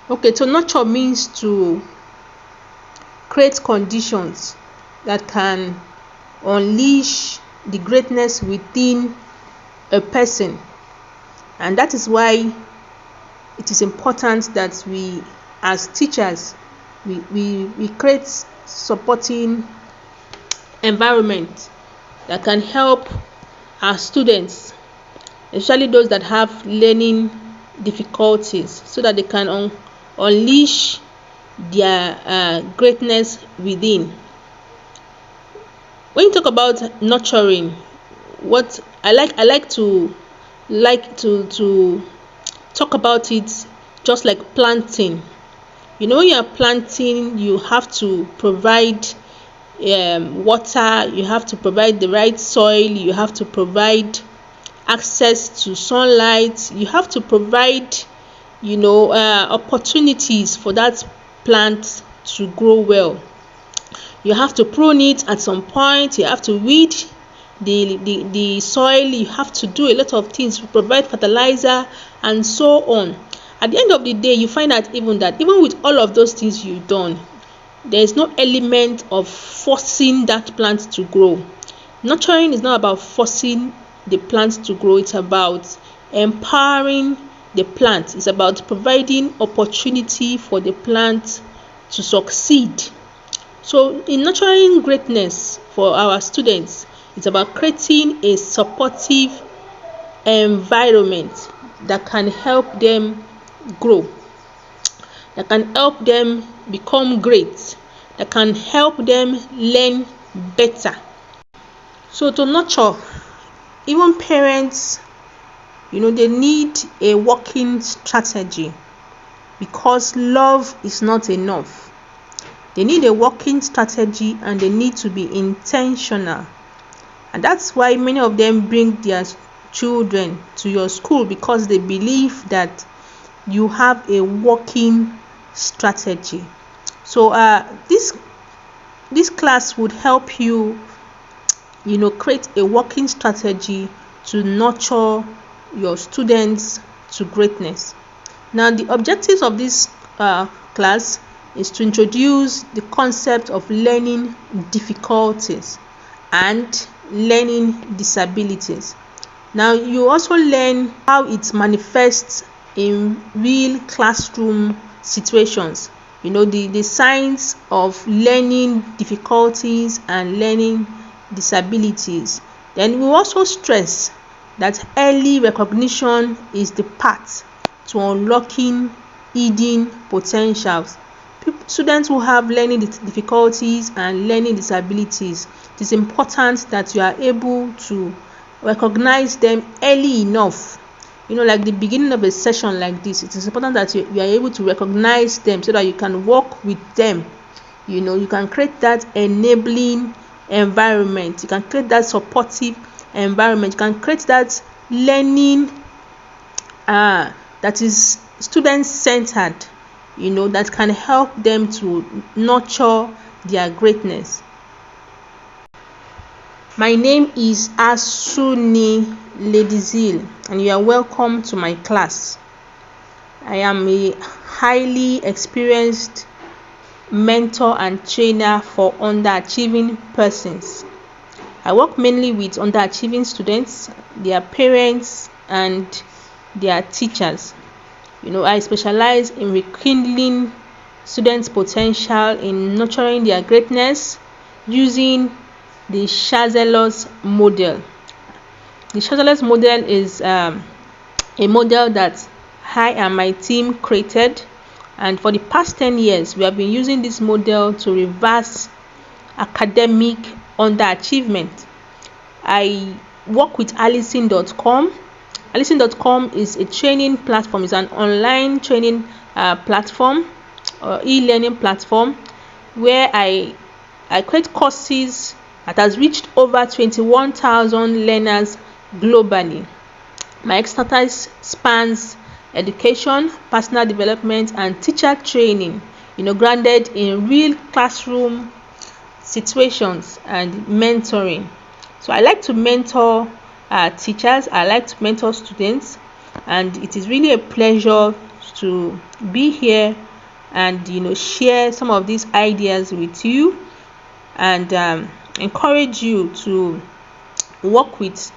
Okay, to nurture means to create conditions that can unleash the greatness within a person, and that is why it is important that we as teachers we create supporting environment that can help our students, especially those that have learning difficulties, so that they can unleash their greatness within. When you talk about nurturing, what I like to talk about it just like planting. When you are planting, you have to provide water, you have to provide the right soil, you have to provide access to sunlight, you have to provide opportunities for that plant to grow well. You have to prune it at some point, you have to weed the soil, you have to do a lot of things to provide fertilizer and so on. At the end of the day, you find out even with all of those things you've done, there is no element of forcing that plant to grow. Nurturing is not about forcing the plant to grow, it's about empowering the plant, it's about providing opportunity for the plant to succeed. So in nurturing greatness for our students, it's about creating a supportive environment that can help them grow, that can help them become great, that can help them learn better. So to nurture, even parents, they need a working strategy, because love is not enough. They need a working strategy and they need to be intentional. And that's why many of them bring their children to your school, because they believe that you have a working strategy. So this class would help you create a working strategy to nurture your students to greatness. Now, the objectives of this class is to introduce the concept of learning difficulties and learning disabilities. Now, you also learn how it manifests in real classroom situations, the signs of learning difficulties and learning disabilities. Then we also stress that early recognition is the path to unlocking hidden potentials. Students who have learning difficulties and learning disabilities, it is important that you are able to recognize them early enough. Like the beginning of a session like this, it is important that you are able to recognize them so that you can work with them. You can create that enabling environment, you can create that supportive environment, you can create that learning that is student centered, that can help them to nurture their greatness. My name is Asuni Ladizil, and you are welcome to my class. I am a highly experienced mentor and trainer for underachieving persons. I work mainly with underachieving students, their parents, and their teachers. I specialize in rekindling students' potential, in nurturing their greatness using the Chancellor's model. The Chancellor's model is a model that I and my team created, and for the past 10 years we have been using this model to reverse academic underachievement. I work with Allison.com. Allison.com is a training platform, it's an online training platform or e-learning platform where I create courses that has reached over 21,000 learners globally. My expertise spans education, personal development, and teacher training, grounded in real classroom situations and mentoring. So I like to mentor teachers, I like to mentor students, and it is really a pleasure to be here and share some of these ideas with you, and encourage you to work with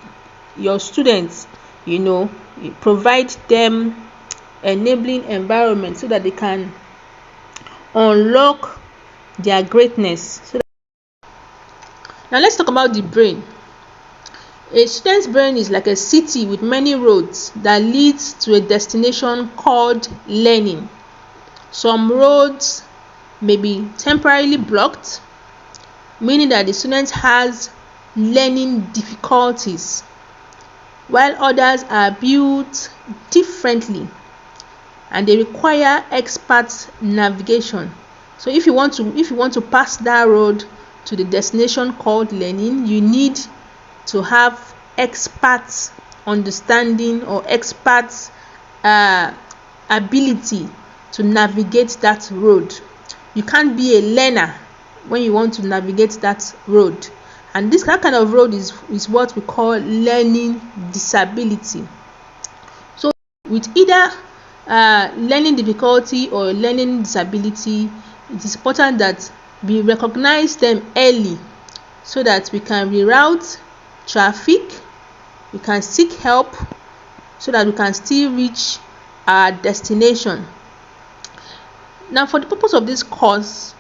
your students, provide them enabling environment so that they can unlock their greatness. Now let's talk about the brain. A student's brain is like a city with many roads that leads to a destination called learning. Some roads may be temporarily blocked, meaning that the student has learning difficulties, while others are built differently and they require expert navigation. So if you want to pass that road to the destination called learning, you need to have expert understanding or expert ability to navigate that road. You can't be a learner when you want to navigate that road, and that kind of road is what we call learning disability. So with either learning difficulty or learning disability, it is important that we recognize them early so that we can reroute traffic, we can seek help so that we can still reach our destination. Now, for the purpose of this course,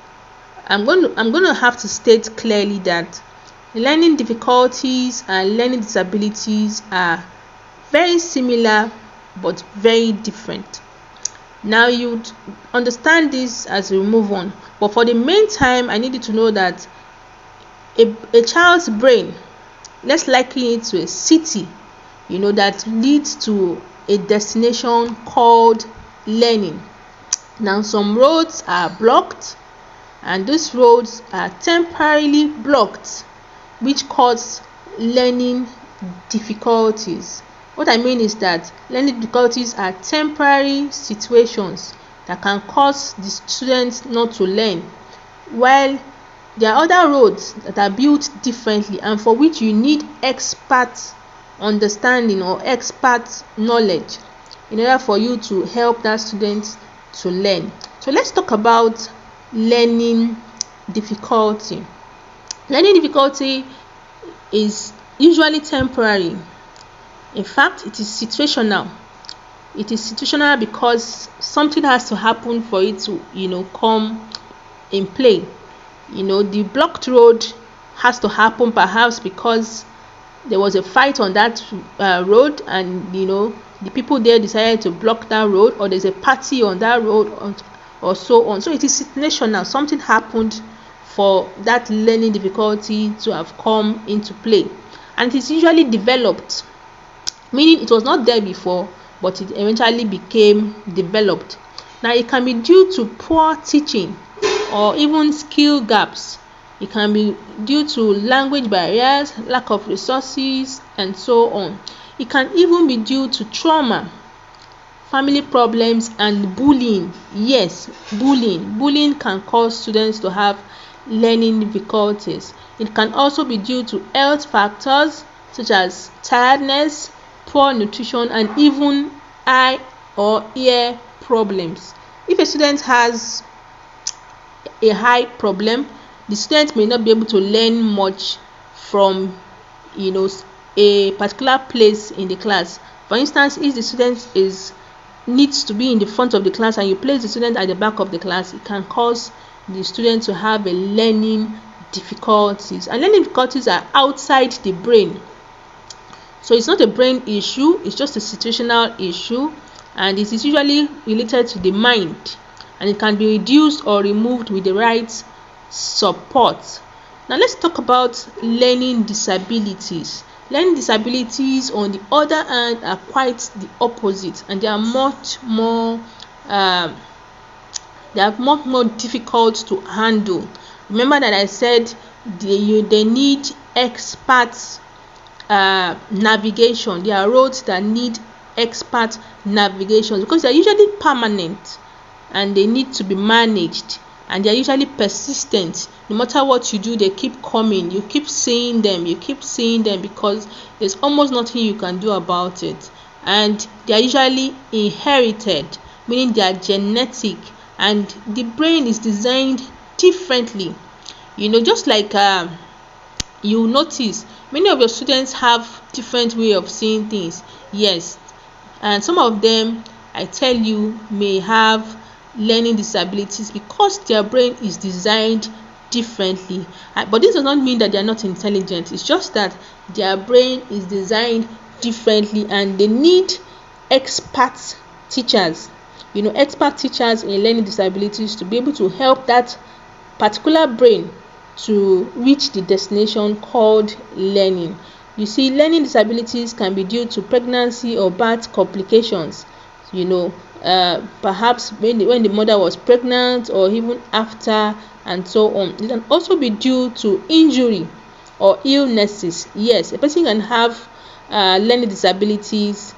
I'm going to have to state clearly that learning difficulties and learning disabilities are very similar but very different. Now you'd understand this as we move on, but for the meantime, I need you to know that a child's brain, let's liken it to a city, that leads to a destination called learning. Now some roads are blocked, and these roads are temporarily blocked, which cause learning difficulties. What I mean is that learning difficulties are temporary situations that can cause the students not to learn, while there are other roads that are built differently and for which you need expert understanding or expert knowledge in order for you to help that student to learn. So let's talk about learning difficulty. Learning difficulty is usually temporary. In fact, it is situational. It is situational because something has to happen for it to come in play. The blocked road has to happen perhaps because there was a fight on that road, and the people there decided to block that road, or there's a party on that road, or so on. So it is situational. Something happened for that learning difficulty to have come into play, and it is usually developed, meaning it was not there before but it eventually became developed. Now it can be due to poor teaching or even skill gaps. It can be due to language barriers, lack of resources, and so on. It can even be due to trauma, family problems, and bullying. Yes, bullying can cause students to have learning difficulties. It can also be due to health factors such as tiredness, poor nutrition, and even eye or ear problems. If a student has a eye problem, the student may not be able to learn much from a particular place in the class. For instance, if the student needs to be in the front of the class and you place the student at the back of the class, it can cause the student to have a learning difficulties. And learning difficulties are outside the brain. So it's not a brain issue, it's just a situational issue, and it is usually related to the mind, and it can be reduced or removed with the right support. Now let's talk about learning disabilities. Learning disabilities, on the other hand, are quite the opposite, and they are much more difficult to handle. Remember that I said they need expert navigation. There are roads that need expert navigation because they are usually permanent and they need to be managed, and they are usually persistent. No matter what you do, they keep coming. You keep seeing them because there's almost nothing you can do about it, and they are usually inherited. meaning they are genetic, and the brain is designed differently. Just like you notice many of your students have different way of seeing things. Yes, and some of them, I tell you, may have learning disabilities because their brain is designed differently. But this does not mean that they are not intelligent. It's just that their brain is designed differently, and they need expert teachers expert teachers in learning disabilities to be able to help that particular brain to reach the destination called learning. You see, learning disabilities can be due to pregnancy or birth complications, perhaps when the mother was pregnant or even after, and so on. It can also be due to injury or illnesses. Yes, a person can have learning disabilities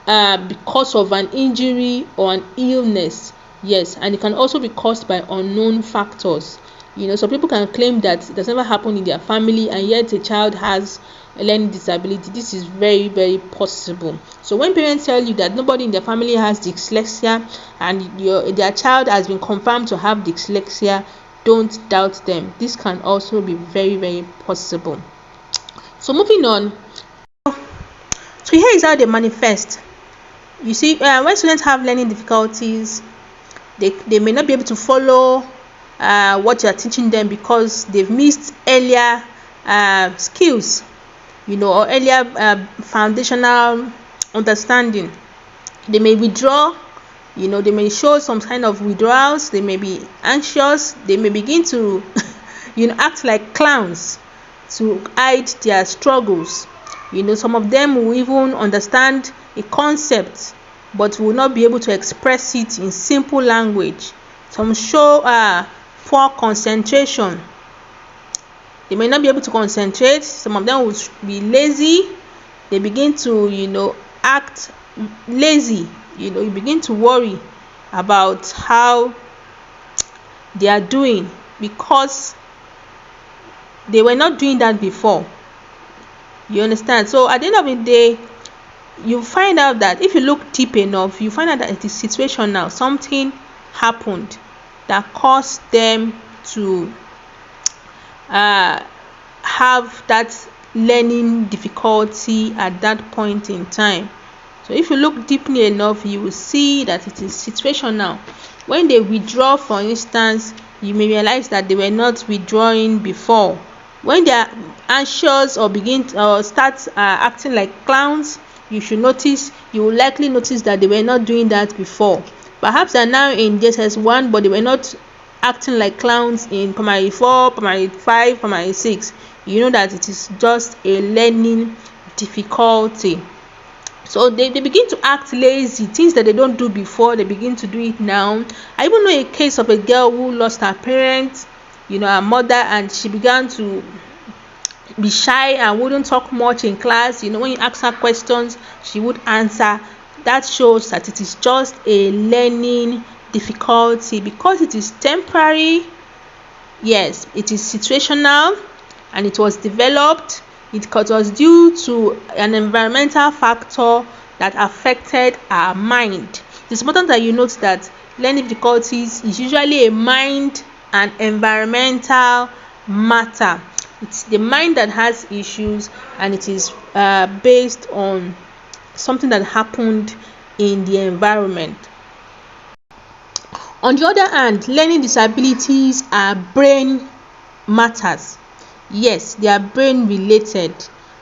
because of an injury or an illness. Yes, and it can also be caused by unknown factors. Some people can claim that it has never happened in their family, and yet a child has a learning disability. This is very, very possible. So when parents tell you that nobody in their family has dyslexia and their child has been confirmed to have dyslexia, don't doubt them. This can also be very, very possible. So moving on. So here is how they manifest. You see, when students have learning difficulties, they may not be able to follow what you are teaching them because they've missed earlier skills, or earlier foundational understanding. They may withdraw, they may show some kind of withdrawals. They may be anxious. They may begin to act like clowns to hide their struggles. Some of them will even understand a concept but will not be able to express it in simple language. Some show poor concentration. They may not be able to concentrate. Some of them will be lazy. They begin to act lazy. You begin to worry about how they are doing because they were not doing that before. You understand? So at the end of the day, you find out that if you look deep enough, you find out that it is situational. Something happened that caused them to have that learning difficulty at that point in time. So if you look deeply enough, you will see that it is situational. When they withdraw, for instance, you may realize that they were not withdrawing before. When they are anxious or start acting like clowns, you will likely notice that they were not doing that before. Perhaps they are now in JSS1, but they were not acting like clowns in primary 4, primary 5, primary 6. You know that it is just a learning difficulty. So they begin to act lazy. Things that they don't do before, they begin to do it now. I even know a case of a girl who lost her parents, her mother, and she began to be shy and wouldn't talk much in class. When you ask her questions, she would answer. That shows that it is just a learning difficulty because it is temporary. Yes, it is situational, and it was developed. It was due to an environmental factor that affected our mind. It's important that you note that learning difficulties is usually a mind and environmental matter. It's the mind that has issues, and it is based on something that happened in the environment. On the other hand, learning disabilities are brain matters. Yes, they are brain related,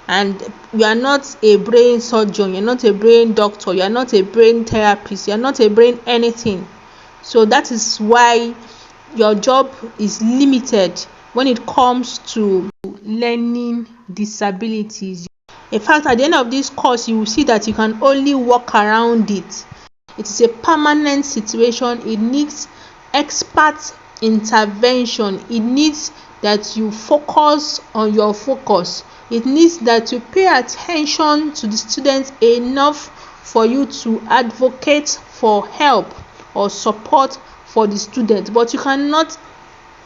and you are not a brain surgeon, you're not a brain doctor, you are not a brain therapist, you are not a brain anything. So that is why your job is limited when it comes to learning disabilities. In fact, at the end of this course, you will see that you can only walk around it. It is a permanent situation. It needs expert intervention. It needs that you focus on your focus. It needs that you pay attention to the students enough for you to advocate for help or support for the student. But you cannot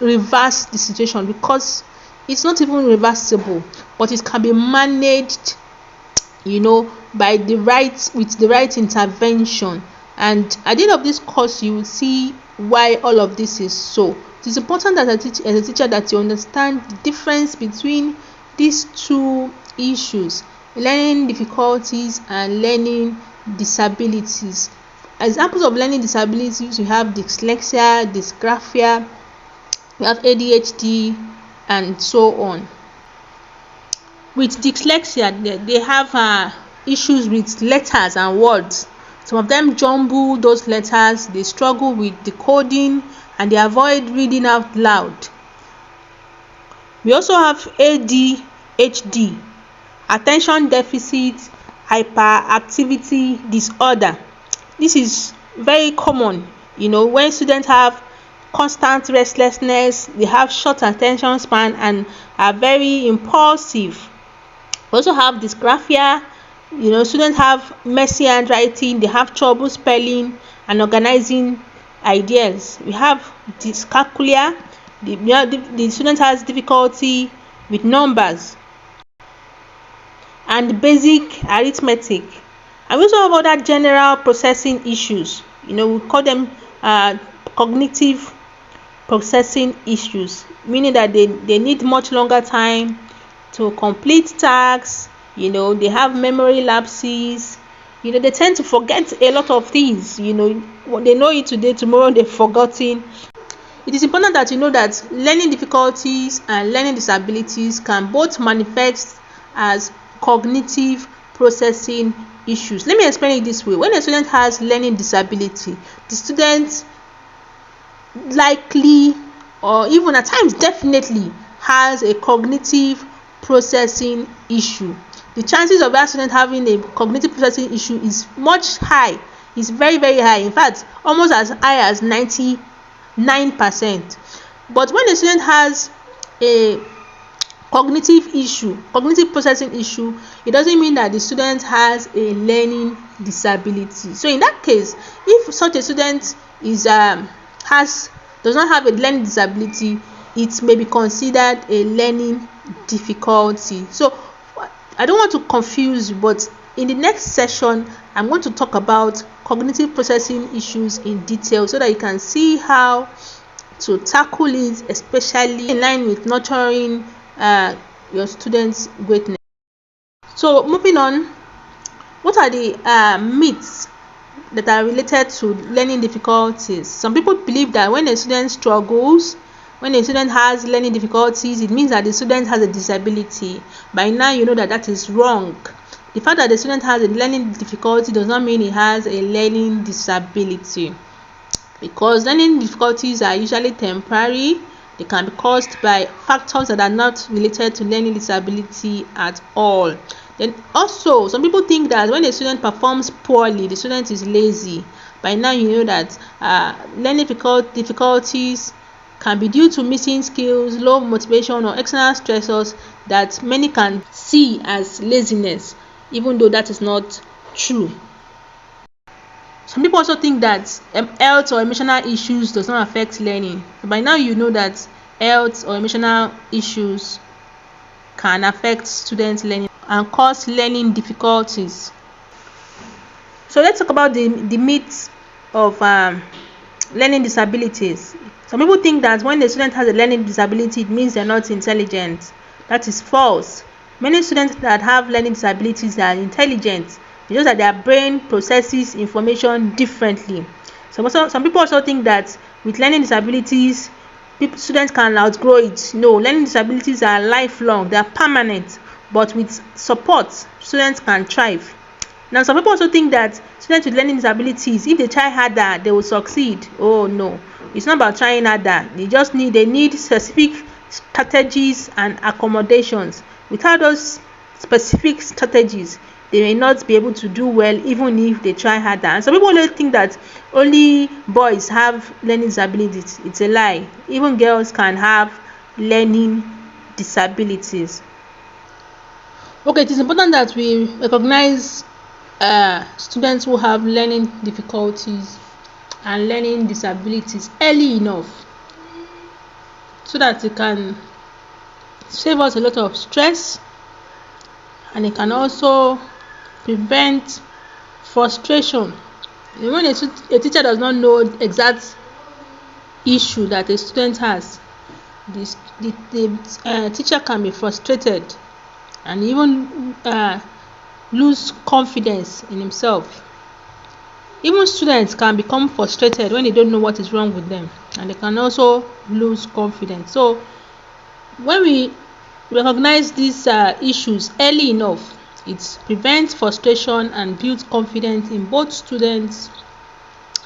reverse the situation because it's not even reversible, but it can be managed by with the right intervention. And at the end of this course, you will see why all of this is so. It is important that as a teacher that you understand the difference between these two issues: learning difficulties and learning disabilities. Examples of learning disabilities: you have dyslexia, dysgraphia, you have ADHD, and so on. With dyslexia, they have issues with letters and words. Some of them jumble those letters, they struggle with decoding, and they avoid reading out loud. We also have ADHD, attention deficit hyperactivity disorder. This is very common, when students have constant restlessness, they have short attention span, and are very impulsive. We also have dysgraphia. Students have messy handwriting, they have trouble spelling and organizing ideas. We have dyscalculia. The student has difficulty with numbers and basic arithmetic. And we also have other general processing issues. We call them cognitive processing issues, meaning that they need much longer time to complete tasks. They have memory lapses. They tend to forget a lot of things. They know it today, tomorrow they've forgotten. It is important that you know that learning difficulties and learning disabilities can both manifest as cognitive processing issues. Let me explain it this way. When a student has learning disability, the student likely, or even at times definitely, has a cognitive processing issue. The chances of that student having a cognitive processing issue is much high. It's very, very high. In fact, almost as high as 99%. But when a student has a cognitive processing issue, it doesn't mean that the student has a learning disability. So in that case, if such a student does not have a learning disability, it may be considered a learning difficulty. So I don't want to confuse you, but in the next session I'm going to talk about cognitive processing issues in detail, so that you can see how to tackle it, especially in line with nurturing your students' greatness. So moving on, what are the myths that are related to learning difficulties? Some people believe that when a student struggles, when a student has learning difficulties, it means that the student has a disability. By now you know that is wrong. The fact that the student has a learning difficulty does not mean he has a learning disability, because learning difficulties are usually temporary. They can be caused by factors that are not related to learning disability at all. Then also, some people think that when a student performs poorly, the student is lazy. By now you know that learning difficulties can be due to missing skills, low motivation, or external stressors that many can see as laziness, even though that is not true. Some people also think that health or emotional issues does not affect learning. By now you know that health or emotional issues can affect students' learning and cause learning difficulties. So let's talk about the myths of learning disabilities. Some people think that when a student has a learning disability, it means they're not intelligent. That is false. Many students that have learning disabilities are intelligent. It's just that their brain processes information differently. Some people also think that with learning disabilities, students can outgrow it. No, learning disabilities are lifelong, they are permanent, but with support, students can thrive. Now, some people also think that students with learning disabilities, if they try harder, they will succeed. Oh no, it's not about trying harder. They need specific strategies and accommodations. Without those specific strategies, they may not be able to do well, even if they try harder. And some people always think that only boys have learning disabilities. It's a lie. Even girls can have learning disabilities. Okay, it is important that we recognize students who have learning difficulties and learning disabilities early enough, so that it can save us a lot of stress, and it can also prevent frustration When a teacher does not know exact issue that a student has, the teacher can be frustrated and even lose confidence in himself. Even students can become frustrated when they don't know what is wrong with them, and they can also lose confidence. So when we recognize these issues early enough, it prevents frustration and builds confidence in both students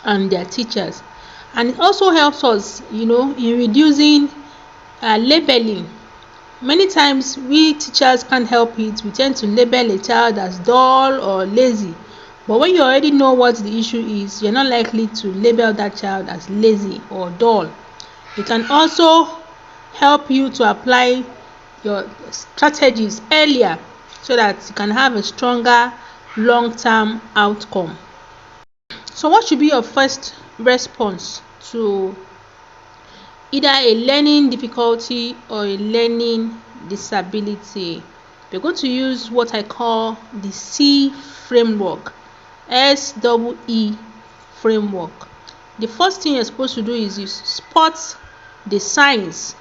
and their teachers. And it also helps us, in reducing labeling. Many times we teachers can't help it. We tend to label a child as dull or lazy. But when you already know what the issue is, you're not likely to label that child as lazy or dull. It can also help you to apply your strategies earlier so that you can have a stronger long-term outcome. So what should be your first response to either a learning difficulty or a learning disability? We're going to use what I call the SEE framework. SEE framework. The first thing you're supposed to do is you spot the signs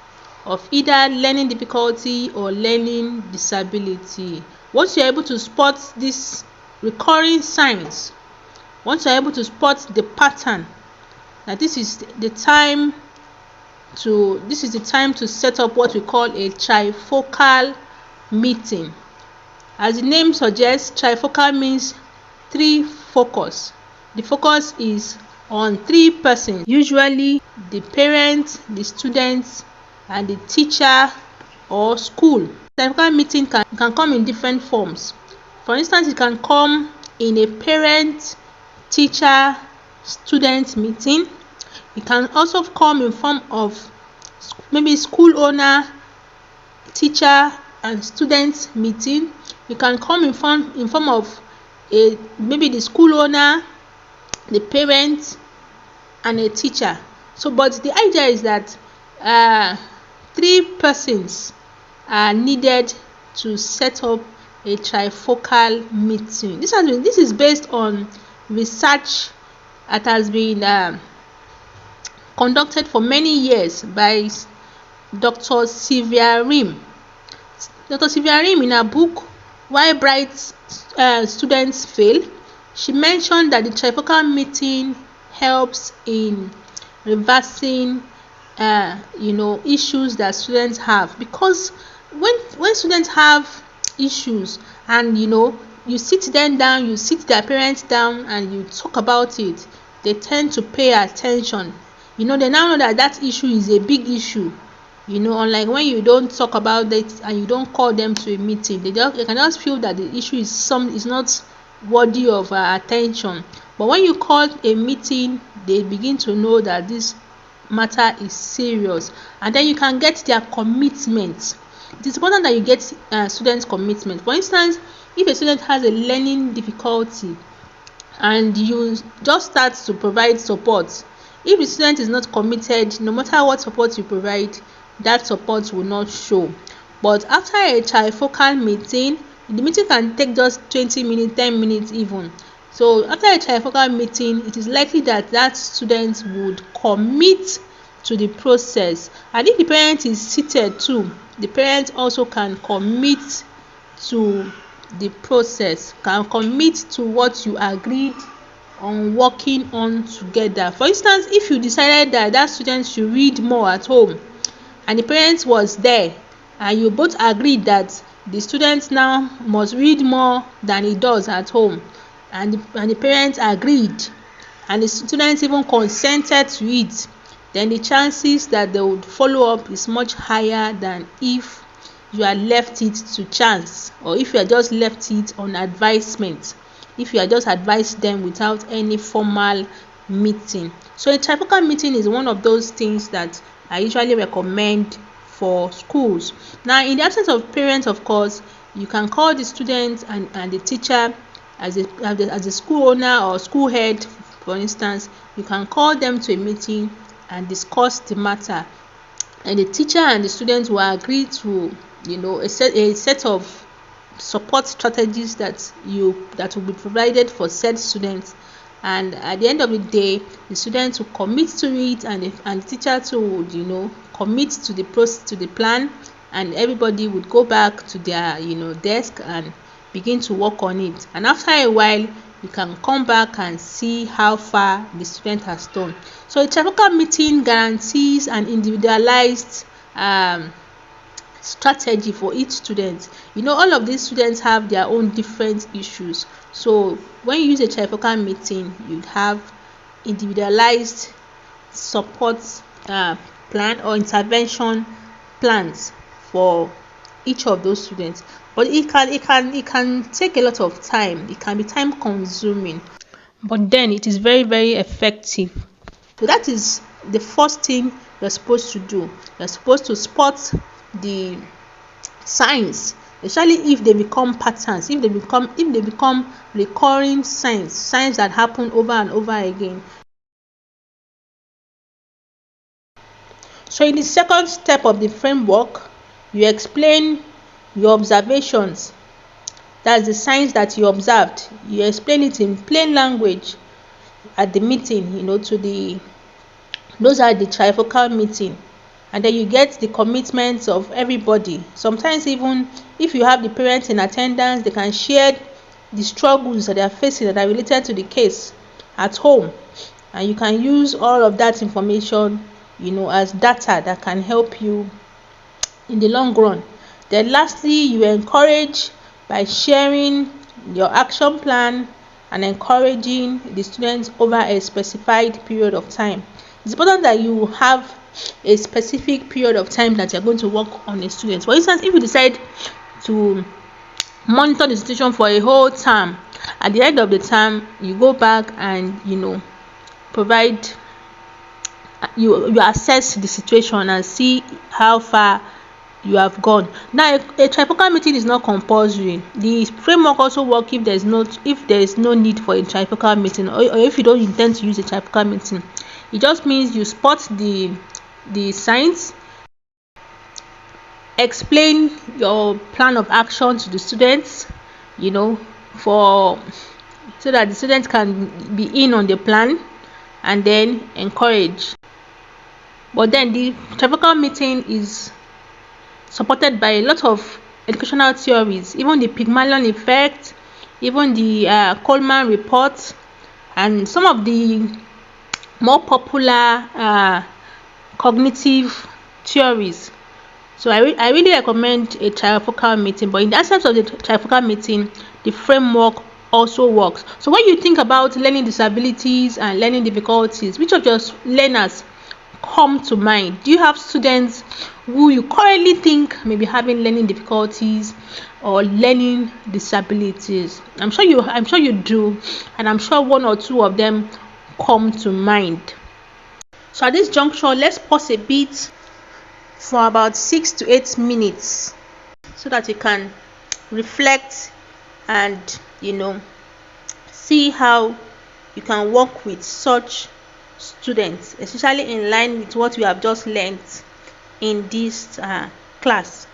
of either learning difficulty or learning disability. Once you're able to spot these recurring signs, once you're able to spot the pattern, that this is the time to set up what we call a trifocal meeting. As the name suggests, trifocal means three focus. The focus is on three persons, usually the parents, the students, and the teacher or school. Trifocal meeting can come in different forms. For instance, it can come in a parent, teacher, student meeting. It can also come in form of maybe school owner, teacher, and student meeting. It can come in form of maybe the school owner, the parent, and a teacher. So, but the idea is that three persons are needed to set up a trifocal meeting. This is based on research that has been conducted for many years by Dr. Sylvia Rim. Dr. Sylvia Rim, in her book Why Bright Students Fail, she mentioned that the trifocal meeting helps in reversing issues that students have, because when students have issues and you sit them down, you sit their parents down and you talk about it, they tend to pay attention. They now know that issue is a big issue. Unlike when you don't talk about it and you don't call them to a meeting, they can just feel that the issue is not worthy of attention. But when you call a meeting, they begin to know that this matter is serious, and then you can get their commitment. It is important that you get students' commitment. For instance, if a student has a learning difficulty and you just start to provide support, if the student is not committed, no matter what support you provide, that support will not show. But after a trifocal meeting, the meeting can take just 20 minutes, 10 minutes even. So after a trifocal meeting, it is likely that student would commit to the process. And if the parent is seated too, the parent also can commit to the process, can commit to what you agreed on working on together. For instance, if you decided that student should read more at home and the parent was there and you both agreed that the student now must read more than he does at home, and the parents agreed and the students even consented to it, then the chances that they would follow up is much higher than if you had left it to chance, or if you had just left it on advisement, if you had just advised them without any formal meeting. So a trifocal meeting is one of those things that I usually recommend for schools. Now, in the absence of parents, of course, you can call the student and the teacher as a school owner or school head. For instance, you can call them to a meeting and discuss the matter, and the teacher and the students will agree to a set of support strategies that will be provided for said students, and at the end of the day the students will commit to it, and the teacher too would commit to the plan, and everybody would go back to their desk and begin to work on it. And after a while you can come back and see how far the student has done. So a trifocal meeting guarantees an individualized strategy for each student. All of these students have their own different issues, so when you use a trifocal meeting you have individualized support plan or intervention plans for each of those students. But it can take a lot of time. It can be time consuming, but then it is very, very effective. So that is the first thing you're supposed to do. You're supposed to spot the signs, especially if they become patterns, if they become recurring signs that happen over and over again. So in the second step of the framework, you explain your observations. That's the signs that you observed. You explain it in plain language at the meeting, those are the trifocal meeting. And then you get the commitments of everybody. Sometimes even if you have the parents in attendance, they can share the struggles that they are facing that are related to the case at home, and you can use all of that information as data that can help you in the long run. Then lastly, you encourage by sharing your action plan and encouraging the students over a specified period of time. It's important that you have a specific period of time that you're going to work on a student. For instance, if you decide to monitor the situation for a whole term, at the end of the term you go back and provide you assess the situation and see how far you have gone. Now, a trifocal meeting is not compulsory. The framework also works if there is no need for a trifocal meeting, or if you don't intend to use a trifocal meeting. It just means you spot the signs, explain your plan of action to the students, so that the students can be in on the plan, and then encourage. But then the trifocal meeting is supported by a lot of educational theories, even the Pygmalion effect, even the Coleman report, and some of the more popular cognitive theories. So I really recommend a trifocal meeting. But in the absence of the trifocal meeting, the framework also works. So when you think about learning disabilities and learning difficulties, which of your learners come to mind? Do you have students who you currently think may be having learning difficulties or learning disabilities? I'm sure you do, and I'm sure one or two of them come to mind. So at this juncture, let's pause a bit for about 6 to 8 minutes so that you can reflect and see how you can work with such students, especially in line with what we have just learned in this class.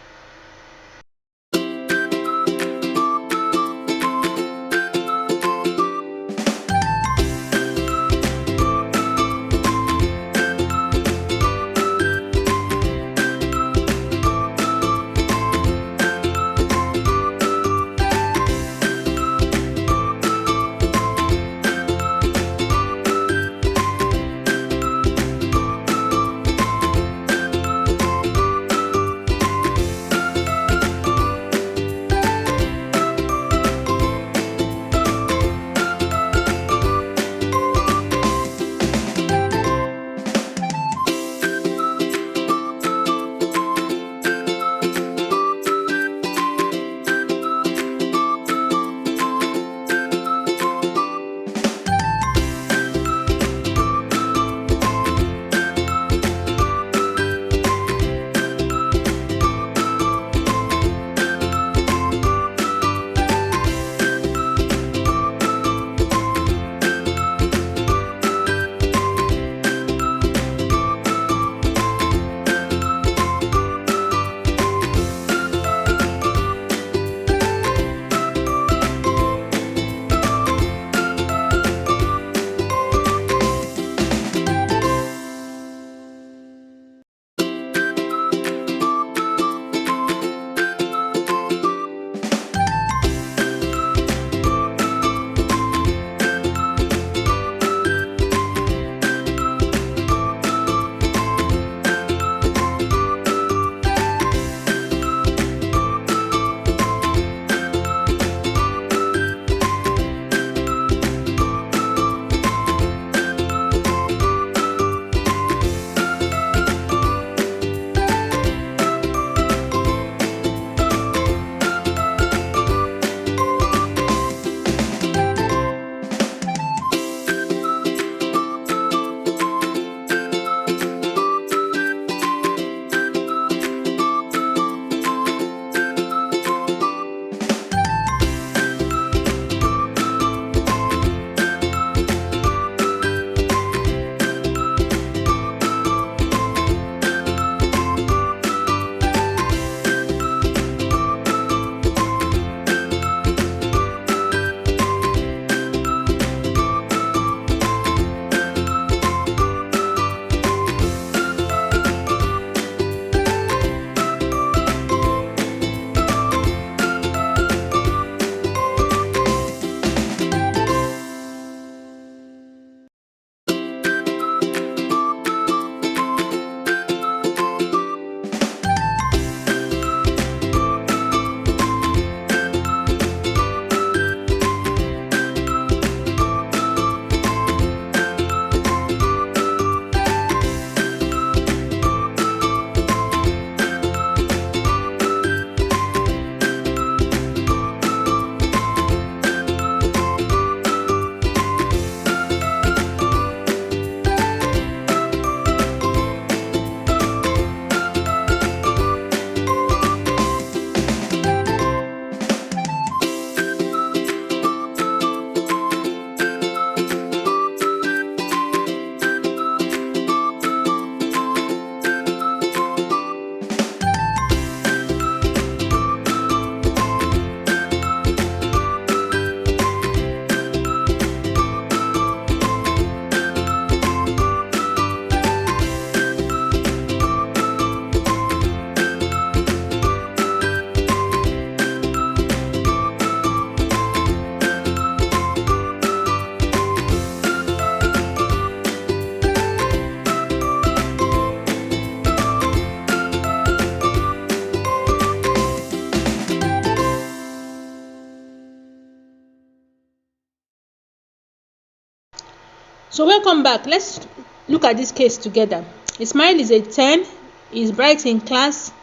So welcome back. Let's look at this case together. Ismail is a 10, is bright in class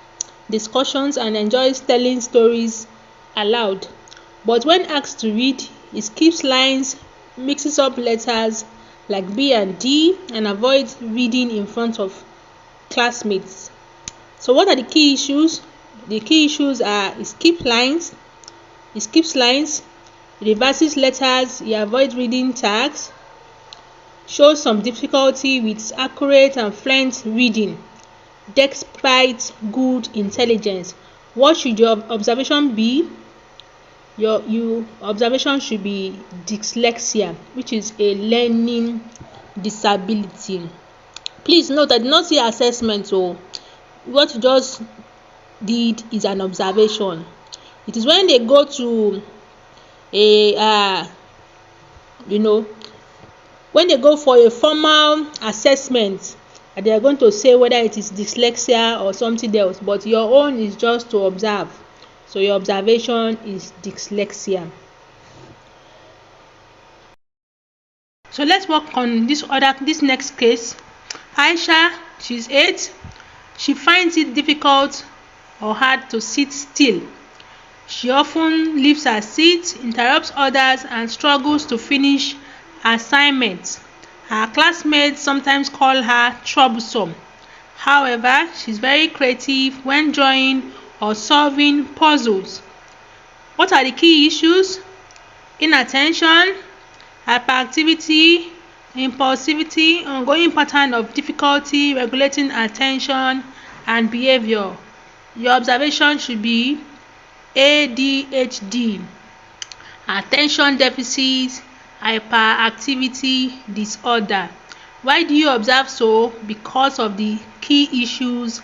discussions and enjoys telling stories aloud. But when asked to read, he skips lines, mixes up letters like B and D, and avoids reading in front of classmates. So what are the key issues? The key issues are he skips lines, he reverses letters, he avoids reading tags, shows some difficulty with accurate and fluent reading despite good intelligence. What should your observation be? Your observation should be dyslexia, which is a learning disability. Please note, I did not see assessment, so what you just did is an observation. It is when they go to a when they go for a formal assessment, they are going to say whether it is dyslexia or something else, but your own is just to observe. So your observation is dyslexia. So let's work on this next case. Aisha, she's 8. She finds it difficult or hard to sit still. She often leaves her seat, interrupts others, and struggles to finish assignments. Her classmates sometimes call her troublesome. However, she's very creative when drawing or solving puzzles. What are the key issues? Inattention, hyperactivity, impulsivity, ongoing pattern of difficulty regulating attention and behavior. Your observation should be ADHD, attention deficit hyperactivity disorder. Why do you observe so? Because of the key issues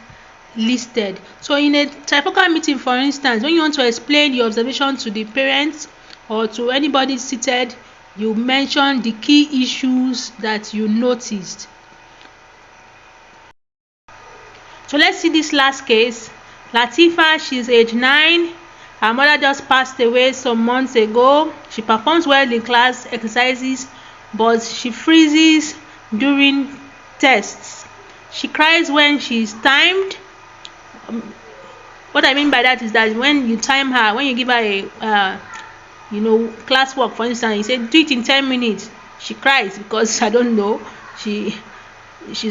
listed. So in a typical meeting, for instance, when you want to explain your observation to the parents or to anybody seated, you mention the key issues that you noticed. So let's see this last case. Latifa, she's age 9. Her mother just passed away some months ago. She performs well in class exercises, but she freezes during tests. She cries when she's timed. What I mean by that is that when you time her, when you give her a classwork, for instance, you say do it in 10 minutes, she cries because I don't know, she's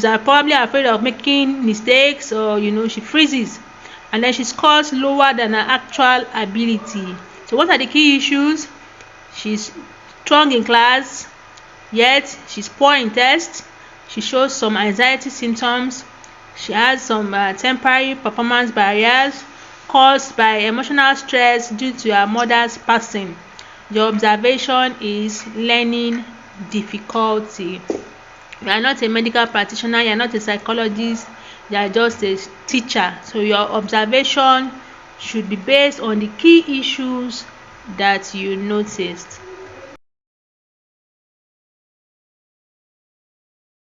probably afraid of making mistakes, or she freezes, and then she scores lower than her actual ability. So what are the key issues? She's strong in class, yet she's poor in tests. She shows some anxiety symptoms. She has some temporary performance barriers caused by emotional stress due to her mother's passing. Your observation is learning difficulty. You are not a medical practitioner, you are not a psychologist, you are just a teacher. So your observation should be based on the key issues that you noticed.